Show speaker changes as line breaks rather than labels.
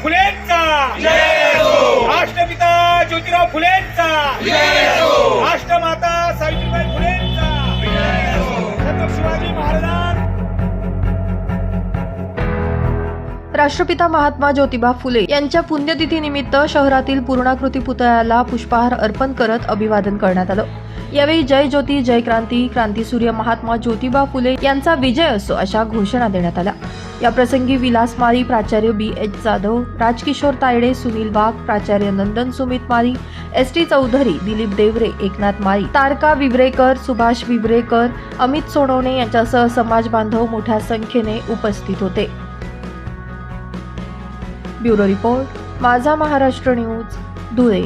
फुलेंचा राष्ट्रपिता ज्योतिराव फुलेंचा राष्ट्रमाता सावित्रीबाई फुलेंचा छत्रपती शिवाजी महाराज।
राष्ट्रपिता महात्मा ज्योतिबा फुले यांच्या पुण्यतिथीनिमित्त शहरातील पूर्णाकृती पुतळ्याला पुष्पहार अर्पण करत अभिवादन करण्यात आलं। यावेळी जय ज्योती जय क्रांती, क्रांतीसूर्य महात्मा ज्योतिबा फुले यांचा विजय असो अशा घोषणा देण्यात आल्या। या प्रसंगी विलास माळी, प्राचार्य BH जाधव, राजकिशोर तायडे, सुनील वाघ, प्राचार्य नंदन सुमित माळी, ST चौधरी, दिलीप देवरे, एकनाथ माळी, तारका विवरेकर, सुभाष विवरेकर, अमित सोनवणे यांच्यासह समाज बांधव मोठ्या संख्येने उपस्थित होते। ब्युरो रिपोर्ट, माझा महाराष्ट्र न्यूज, धुळे।